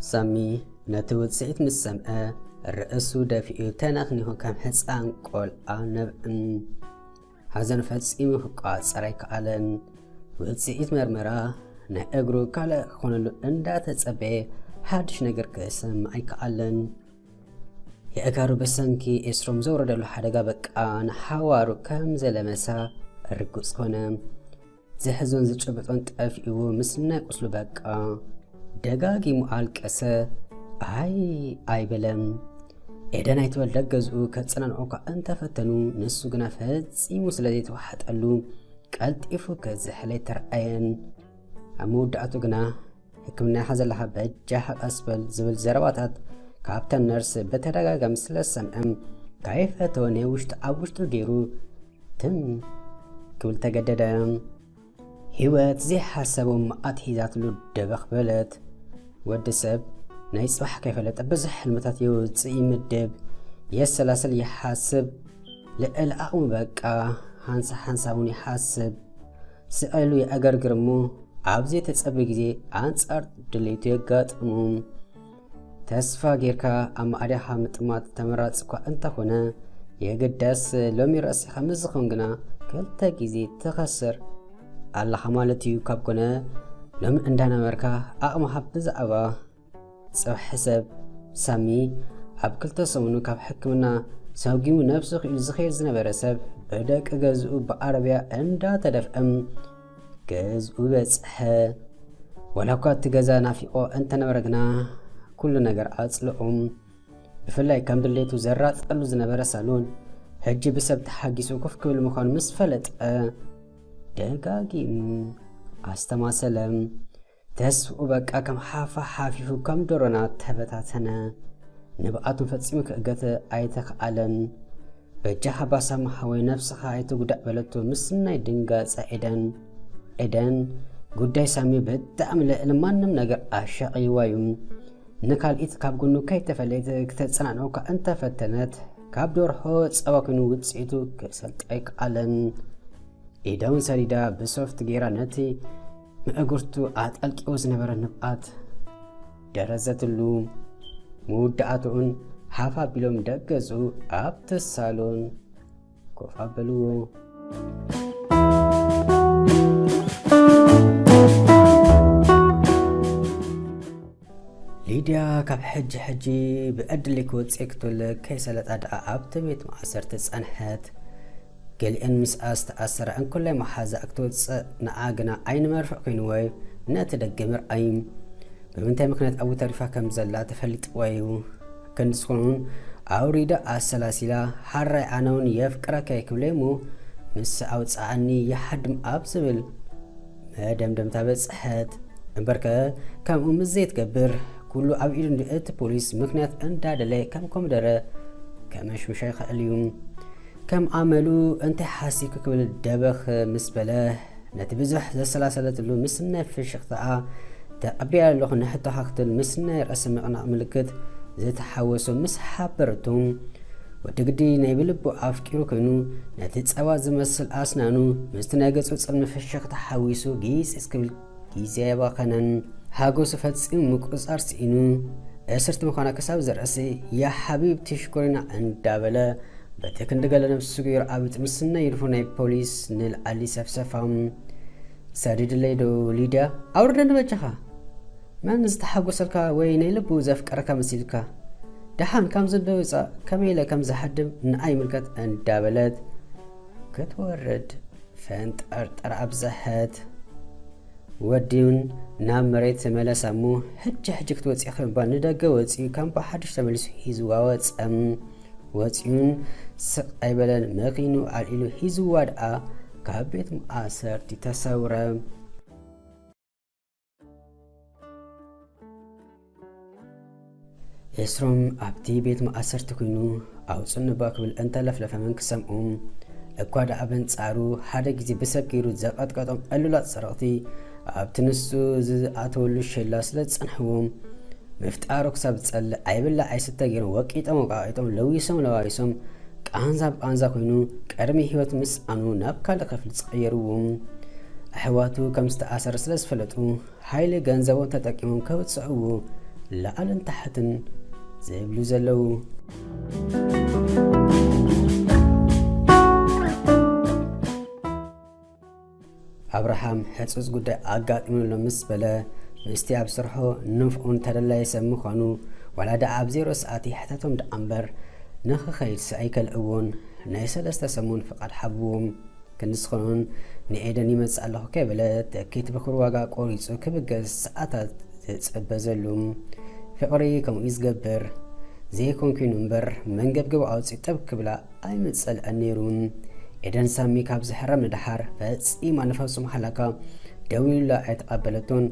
سامي نتوزعت من السماء الرئيس دافئ تناخنه كم حسان قول نبأ هذا نفس إيمه قاص رأيك علن وزعت مرمرة نأجرو كلا خونلو أندا تسبه حدش نجر كسم أيك علن يأجرو بسنكي إسرم زور دلو حدقة بكان حوارو كم زلمسا الرجوس خنام زحزون زجبت أنت أفيو مسنا قصلو بكا دقاقي مؤالك أسا أي بلم إذا نايتوال دقزو كتسنان عوكا أنت فتنو نسو قنافات سيمو سلديت واحد قالو قالت إفو كزحلي ترأيان أمود دعاتو قنا حكمنا حزل لها بجاحة أسبل زبل زرواتات كابتن نرس بتدقاقا مثل السمعم كيف توني وشتو جيرو تم كول تقددام هيوات زي حسابو مقات هيزاتلو دبخ بلد ود سب نايس بح كيف لتبزح المتاتيو تسعي مدب يسلاسل يحاسب لألأقم بقى حانساون يحاسب سألو يأجر قرمو عبزي تتسبق زي عنصار دليتو يقاتمو تسفا غيركا أما أريحا متمات تمرات سكوا انت خونا يقدس لومي رأسي خمز خونغنا كلتا جيزي تخسر الله حمالتيو كابكونا لم عندنا مركا أقم حبز أبا صح حسب سامي أبكلتا سمنو كاب حكمنا سوقيمو نفسه الزخير زنبرسب بدك أجزء بعربية عند تدفئم جزء بصح ولو كنت جزانا في أنت نبرقنا كل نجر أصلهم بفلاي كم دليتو زرات قلو زنبرسالون هجي بسبت حاجيسو كف كل مكان مسفلت دقاقي أستمع سلام تسوء بك أكم حافيفو كم دورنا تبتاتنا نبقاتو فتسيمك أقات آيتك علن بجاها باسم حوي نفسك آيتو قدع بلتو مسلنا يدنقا إدن قدعي سامي بدأم لألمانم نقر أشاقي وايوم نكال إيت كاب قنو كي تفليتك تتسنعنوك أنت فتنت كاب دور حوت سواكنو وتسعيتو كسلت أيك علن إداون سريدا بسوفت جيرا نتي مأقرتو أتألقيو زنبر النبقات درزت اللوم مودعاتون حافا بلوم دقزو أبت السالون كوفا بلوو ليديا كاب حجي بأدلك وتسيكتو لك كيسالت أدعى أبت بيت معسر تسأنحات قال إن مسأس تأثر عن كل محازة أكتوت نعاقنا عين مرفع كينواي ناتدق مرأيم بمنتهي مكانت أبو تعرفها كم زلا تفلت وايو كان تسكنون أوريدا السلاسلة حرى عناون يفكر كيكوليمو مس أوتس عني يحدم أبسبل ما دم تابس حد بركة كم الزيت كبر كله أبيرن لقيت بوليس مكنت أنت دلي كم كومدرة كمش مشايخ اليوم كم عملوا أنت حاسي كقبل الدبخ مسبله نتبزح ذا سلاسلة اللو مسنا في الشقطاء تأبيع اللغة نحطو حقت المسنا رأسم أنا ملكت زي تحوسو مسحابرتون وتقدي نيبلبو أفكيرو كينو نتتسوا زمسل أسنانو مستناقص وصلنا في الشقطاء حويسو جيس اسكبل جيزي باقنان هاقو سفتسين مقص أرسينو أسرت مخانا كساب زرأسي يا حبيب تشكرنا عند دابلا بتكن دقال نفسه غير عبيت مسنا يرفون اي بوليس نل علي سفسفام ساريد الليدو ليديا أوردن بجخا ما نستحق وصلكا وين يلبو زفك أركا مسيلكا دحان كم زدو يصا كميلة كم زحدم نعي ملكت أن دابلت كتورد فانت أرعب زحات وديون نام مريت ملا سامو حجك توتسي خنبان ندقا وتسي كم بحدش تملسو هيزواوات واتيون سقايبلن مقينو عاليلو هيزو وادعا كابيت مؤثر تتصورا يسرم عبتي بيت مؤثر تكونو أو صنبا قبل أنت لفلفا منك سمعهم أكواد أبن تسعرو حدا جزي بسب كيرو زاقات قاطم ألولات سرقتي عبتنسو زاقاتولو الشلاس لتسنحوهم مفتقارك سابت سأل عيبلا عيستا جيرو وكيتا موقعيتهم لويسم قانزا كوينو كارمي هيوت مس أنو نابكا لقفل تسقيروهم أحواتو كم ستأثر سلس فلتو حايلي غانزاوان تتاكيمون كوت سعوو ላዕልን ታሕትን ዝብሉ ዘለው አብርሃም ሕጹጽ ጉዳይ ኣጋጢሙሎ ምስ በለ ምስቲ ኣብ ስርሖ ንፍኡን ተደላይ ሰብ ምዃኑ ዋላ ደኣ ኣብ 0 ሰዓት ይሕተቶም ደኣ እምበር ንኽኸይድ ኣይከልእውን ናይ 3 ሰሙን ፍቓድ ሓብዎም ክንስኾኑን ንኤደን ይመጽእ ኣለኹ ከይበለ ተኪት ብኽር ዋጋ ቆሪጹ ክብገዝ ሰዓታት ዝጽበዘሉ ፍቕሪ ከምኡ ዝገብር ዘይኮንኩኑ እምበር መንገብገብ ኣውፂኡ ጠብ ክብላ ኣይምጸልአን ነይሩን ኤደን ሳሚ ካብ ዝሕረም ንድሓር ፈጺማ ንፈጽሙ ሓላካ ደው ኢላ ኣይተቐበለቶን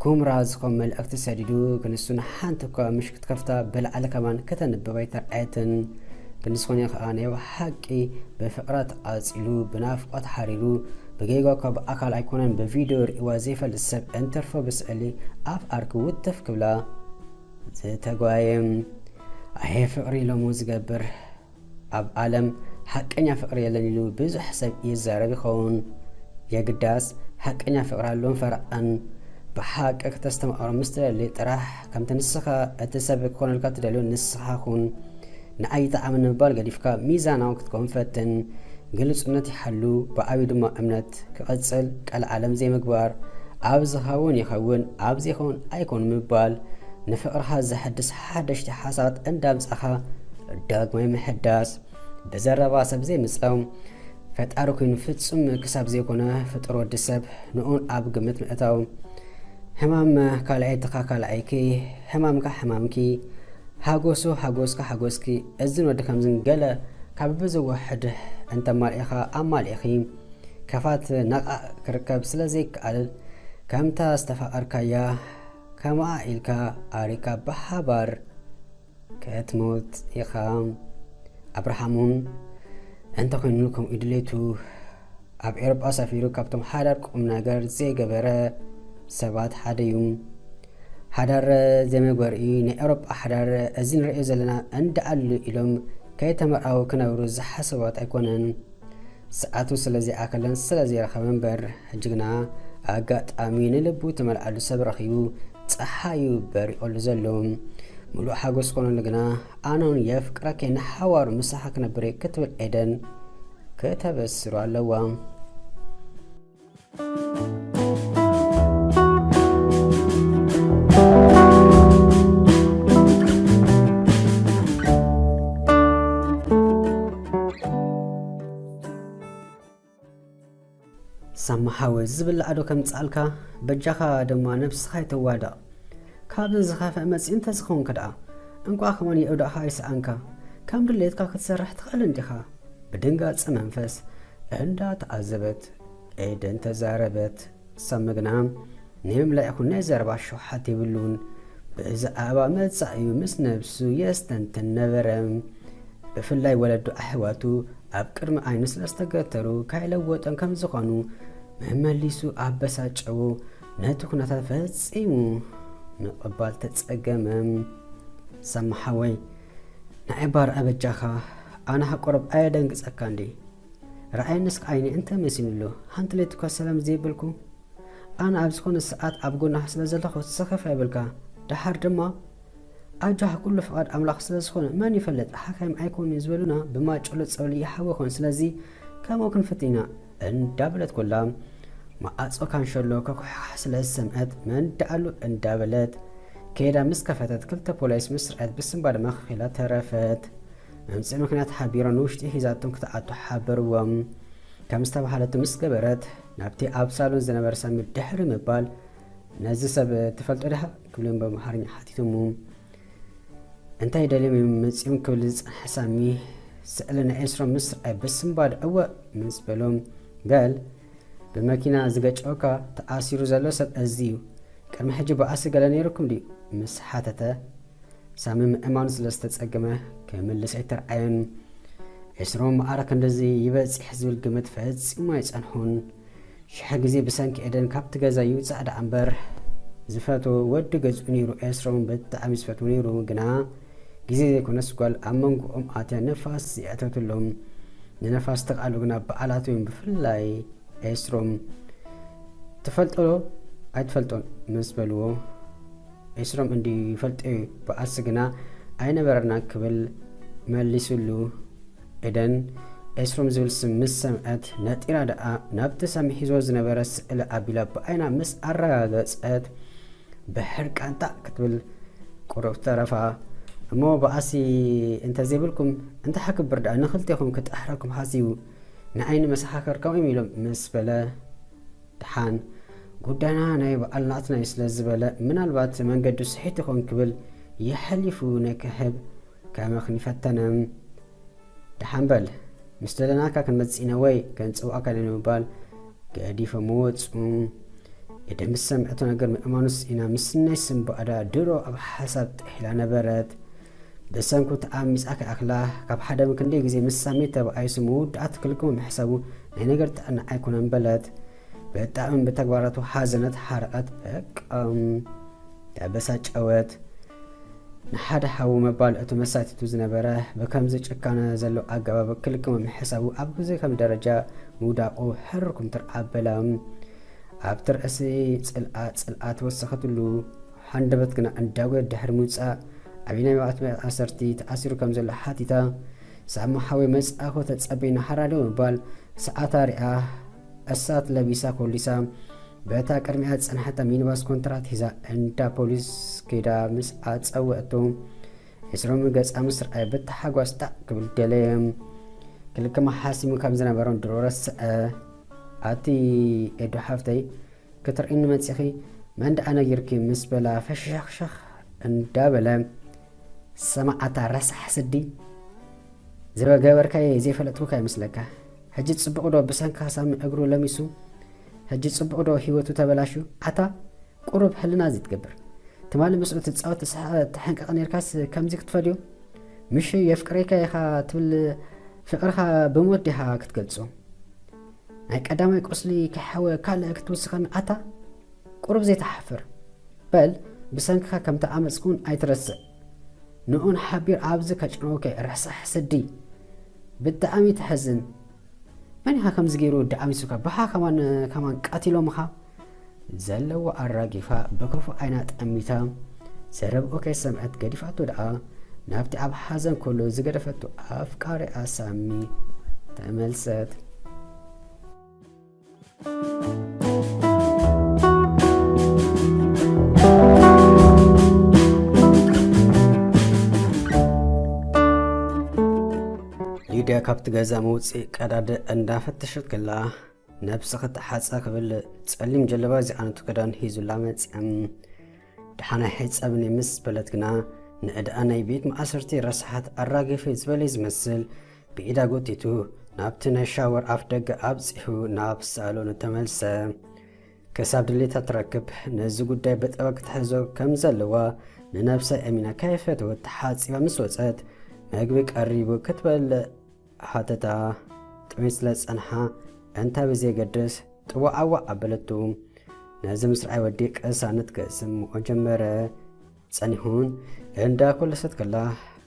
ኩምራ ዝኾን መልእኽቲ ሰዲዱ ክንሱን ሓንቲ እኳ ምሽ ክትከፍታ በላዕለ ከማን ከተነበባ ኣይተርኣየትን ክንስኾን ከዓ ናይ ሓቂ ብፍቕራ ተቓፂሉ ብናፍቆት ሓሪሩ ብገይጓ እኳ ብኣካል ኣይኮነን ብቪድዮ ርእዋ ዘይፈልጥ ሰብ እንተርፎ ብስእሊ ኣብ ኣርኪ ውትፍ ክብላ ዝተጓየም ኣየ ፍቕሪ ሎሙ ዝገብር ኣብ ዓለም ሓቀኛ ፍቕሪ የለን ኢሉ ብዙሕ ሰብ ይዛረብ ይኸውን የግዳስ ሓቀኛ ፍቕሪ ኣሎን ፈርዐን ብሓቂ ከተስተማቕሮ ምስ ትደሊ ጥራሕ ከምቲ ንስኻ እቲ ሰብ ክኾነልካ ትደልዮ ንስኻ ኹን ንዓይ ጣዕሚ ንምባል ገዲፍካ ሚዛናዊ ክትከውን ፈትን ግልጽነት ይሓሉ ብዓብዪ ድማ እምነት ክቐጽል ቃል ዓለም ዘይምግባር ኣብ ዝኸውን ይኸውን ኣብ ዘይኸውን ኣይኮን ምባል ንፍቕርኻ ዘሐድስ ሓደሽቲ ሓሳባት እንዳምጻኻ ዳግማይ ምሕዳስ ብዘረባ ሰብ ዘይምጸው ፈጣሪ ኮይኑ ፍጹም ክሳብ ዘይኮነ ፍጡር ወዲ ሰብ ንኡን ኣብ ግምት ምእታው ሕማም ካልኣይትኻ ካልኣይኪ ሕማምካ ሕማምኪ ሓጎሱ ሓጎስካ ሓጎስኪ እዝን ወዲ ከምዝን ገለ ካብ ብዝወሕድ እንተማልኢኻ ኣማልኢኺ ከፋት ነቓእ ክርከብ ስለዘይከኣል ከምታ ዝተፋቐርካያ ከምኣ ኢልካ ኣሪካ ብሓባር ክትሞት ኢኻ አብርሃሙን እንተ ኮይኑ ከም ኢድሌቱ ኣብ ኤሮጳ ሰፊሩ ካብቶም ሓዳር ቁም ነገር ዘይገበረ ሰባት ሓደ እዩ ሓዳር ዘመግበርኢ ናይ ኤሮጳ ሓዳር እዚ ንሪኦ ዘለና እንዳኣሉ ኢሎም ከይተመርኣው ክነብሩ ዝሓሰባት ኣይኮነን ሰዓቱ ስለዘይኣከለን ስለዘይረኸበ እምበር ሕጂ ግና ኣጋጣሚ ንልቡ ተመልኣሉ ሰብ ረኺቡ ፀሓዩ በሪኦሉ ዘሎ ሙሉእ ሓጎስ ኮነሉ ግና ኣነውን የፍቅረከ ንሓዋሩ ምሳኻ ክነብር ክትብል ኤደን ከተበስሩ ኣለዋ ሰማሓወ ዝብላዕዶ ከም ጻልካ በጃኻ ድማ ነፍስኻ ይተዋዳቕ ካብ ዝኻፈ መጽእን ተዝኸውን ከደኣ እንኳ ከመን የእውዳእኻ ይስኣንካ ከም ድሌትካ ክትሰርሕ ትኽእል እንዲኻ ብድንጋጽ መንፈስ እንዳተዓዘበት ኤደን ተዛረበት ሰምግና ንምምላእ ይኹን ናይ ዘረባ ሸውሓት ይብሉን ብዛዕባ መጻእ እዩ ምስ ነብሱ የስተንትን ነበረ ብፍላይ ወለዱ ኣሕዋቱ ኣብ ቅድሚ ዓይኑ ስለዝተገተሩ ካይለወጠን ከም ዝኾኑ መመሊሱ ኣበሳጨው ነቲ ኩነታት ፈጺሙ ምቕባል ተጸገመ ሰማሓወይ ንዕባር ኣበጃኻ ኣነ ሓቆረብ ኣየደንግጸካ እንዲ ረኣይ ንስክ ዓይኒ እንተ መሲኑሎ ሓንቲ ለይትኳ ሰላም ዘይብልኩ ኣነ ኣብ ዝኾነ ሰዓት ኣብ ጎናኻ ስለ ዘለኹ ዝሰኸፍ ይብልካ ድሓር ድማ ኣጃህ ኩሉ ፍቓድ ኣምላኽ ስለ ዝኾነ መን ይፈለጥ ሓካይም ኣይኮኑ ዝበሉና ብማጨሎ ፀብሊ ይሓወኹን ስለዚ ከምኡ ክንፍትና እንዳበለት ኮላ ማዓጾ ካንሸሎ ከኩሓሕ ስለ ዝሰምዐት መንዳኣሉ እንዳበለት ከይዳ ምስ ከፈተት ክልተ ፖሊስ ምስ ርአት ብስምባ ድማ ክኺላ ተረፈት መምፅእ ምክንያት ሓቢሮ ንውሽጢ ሒዛቶም ክትኣቱ ሓበርዎም ከም ዝተባሃለቱ ምስ ገበረት ናብቲ ኣብ ሳሎን ዝነበረ ሳሚ ድሕሪ ምባል ነዚ ሰብ ትፈልጦ ዲኻ ክብሎም በኣምሓርኛ ሓቲቶሙ እንታይ ደልዮም መፂኦም ክብል ዝፀንሐ ሳሚ ስእሊ ናይ ኤስሮም ምስ ርአይ ብስምባድ እወ ምስ በሎም በል ብመኪና ዝገጨወካ ተኣሲሩ ዘሎ ሰብ እዚ እዩ ቅድሚ ሕጂ ብኣሲ ገለ ነይሩኩም ድዩ ምስ ሓተተ ሳሚ ምእማኑ ስለ ዝተጸገመ ክምልስ ኣይተረኣየን ኤስሮም መዓረክ እንደዚ ይበፂሕ ዝብል ግምት ፈጺሙ ኣይጸንሑን ሽሕ ግዜ ብሰንኪ ኤደን ካብቲ ገዛ ይውፃእ ዳኣ እምበር ዝፈቶ ወዲ ገዝኡ ነይሩ ኤስሮም ብጣዕሚ ዝፈትዎ ነይሩ ግና ግዜ ዘይኮነስ ጓል ኣብ መንጎኦም ኣትያ ነፋስ ይኣተትሎም ንነፋስ ተቃሉ ግና በዓላት ወይም ብፍላይ ኤስሮም ትፈልጦ ኣይትፈልጦን ምስ በልዎ ኤስሮም እንዲፈልጥ በአስግና ኣይነበረና ክብል መሊሱሉ ኤደን ኤስሮም ዝብል ስም ምስ ሰምዐት ነጢራ ደኣ ናብቲ ሰሚሕ ሒዞ ዝነበረ ስእሊ ኣቢላ ብዓይና ምስ ኣረጋገፀት ብሕርቃንታ ክትብል ቁሩብ ተረፋ እሞ ብኣሲ እንተዘይብልኩም እንታይ ክብር ደኣ ንኽልቴኹም ክጣሕረኩም ሓሲቡ ንዓይኒ መሰኻኸርኩም ኢሎም ምስ በለ ድሓን ጉዳይና ናይ በዓል ናትና ስለ ዝበለ ምናልባት መንገዱ ስሒት ይኾን ክብል የሕሊፉ ነክህብ ከመኽኒፈተነ ድሓን በል ምስ ደለናካ ክንመፂና ወይ ከንፅዋዕካ ንምባል ገዲፎም ወፁ ኤደን ምስ ሰምዐቶ ነገር ምእማኑስ ኢና ምስ ናይ ስምባኣዳ ድሮ ኣብ ሓሳብ ጥሒላ ነበረት ብሰንኩ ተኣሚፃ ከኣኽላ ካብ ሓደ ክንደይ ግዜ ምስ ሳሜት ተባኣይሱ መውዳእት ክልክሞ ምሕሳቡ ናይ ነገር ጥዕና ኣይኮነን በለት በጣም በተግባራቱ ሓዘነት ሓረቀት በቃም ተበሳጨወት ንሓደ ሓው መባል እቱ መሳቲቱ ዝነበረ በከምዚ ጭካነ ዘሎ ኣገባብ ክልክሞ ምሕሳቡ ኣብ ግዜ ከም ደረጃ ምውዳቁ ሕርኩም ትርዓበላ ኣብ ትርእሲ ፅልኣት ወሰኸትሉ ሓንደበት ግና እንዳጎ ድሕሪ ምውፃእ ዓብናይ መዓት ኣሰርቲ ተኣሲሩ ከም ዘሎ ሓቲታ ሳዕሞ ሓወይ መፅኣኾ ተፀበይና ሓራዶ ምባል ሰዓታ ሪኣ እሳት ለቢሳ ኮሊሳ በታ ቅድሚያ ፀንሐታ ሚኒባስ ኮንትራት ሒዛ እንዳ ፖሊስ ከይዳ ምስ ኣፀወአቶ ኤስሮም ገፃ ምስ ረኣየ ብተሓጓስ ጣዕ ክብል ደለየ ክልክማ ሓሲሙ ከም ዝነበሮን ድሮ ረስዐ ኣቲ ኤዶ ሓፍተይ ክትርኢኒ መፂኺ መንዳኣ ነጊርኪ ምስ በላ ፈሻኽሻኽ እንዳበለ ሰማዓታ ረሳሕ ስዲ ዝገበርካየ ዘይፈለጥኩካ ይመስለካ ሕጂ ፅቡቕ ዶ ብሰንካ ሳሚ እግሩ ለሚሱ ሕጂ ፅቡቕ ዶ ሂወቱ ተበላሹ ዓታ ቁሩብ ሕልና እዚ ትገብር ትማሊ ምስኡ ትፃወት ተሓንቀቕ ነርካስ ከምዚ ክትፈልዮ ምሽ የፍቅረይካ ኢኻ ትብል ፍቅርካ ብሞት ዲኻ ክትገልፆ ናይ ቀዳማይ ቆስሊ ክሓወ ካልእ ክትውስኸን ዓታ ቁሩብ ዘይተሓፍር በል ብሰንካ ከም ተኣመፅኩን ኣይትረስዕ ንኡን ሓቢር ኣብዚ ከጭኖከ ረሳሕ ስዲ ብጣዕሚ ትሕዝን መን ኢኻ ከምዚ ገይሩ ዳኣሚሱካ ባኻ ከማን ቃቲሎምኻ ዘለዎ ኣራጊፋ ብክፉ ዓይና ጠሚታ ዘረብኦ ከይሰምዐት ገዲፋቶ ደኣ ናብቲ ኣብ ሓዘን ከሎ ዝገደፈቱ ኣፍቃሪኣ ሳሚ ተመልሰት ሊድያ ካብቲ ገዛ መውፅእ ቀዳደ እንዳፈተሸት ከላ ነብሲ ክትሓፀ ክብል ፀሊም ጀለባ ዝዓነቱ ክዳን ሒዙላ መፅአም ድሓናይ ሓይፀብኒ ምስ በለት ግና ንዕድኣ ናይ ቤት ማእሰርቲ ረሳሓት ኣራጊፈ ዝበለይ ዝመስል ብኢዳ ጎቲቱ ናብቲ ናይ ሻወር ኣፍ ደገ ኣብፂሑ ናብ ሳሎኑ ተመልሰ ክሳብ ድሌታ ትረክብ ነዚ ጉዳይ በጠበቅ ክትሕዞ ከም ዘለዋ ንነብሳይ ኣሚና ከይፈትወት ተሓፂባ ምስ ወፀት መግቢ ቀሪቡ ክትበልዕ ሓተታ ጥሜት ስለ ፀንሓ እንታ ብዘይገድስ ጥዋዓዋ ኣበለቱ ነዚ ምስርዓይ ወዲ ቅሳነት ክስምዖ ጀመረ ፀኒሁን እንዳኮለሰት ከላ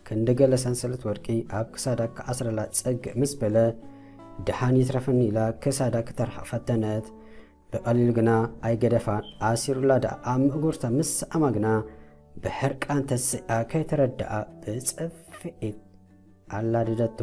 ክንደገለ ሰንሰለት ወርቂ ኣብ ክሳዳ ክኣስረላ ፀግእ ምስ በለ ድሓን ይትረፈኒ ኢላ ክሳዳ ክተርሕቕ ፈተነት ብቐሊሉ ግና ኣይገደፋን ኣሲሩላ ዳ ኣብ ምእጉርታ ምስ ሰኣማ ግና ብሕርቃን ተስኣ ከይተረድኣ ብፅፍዒት ኣላድደቱ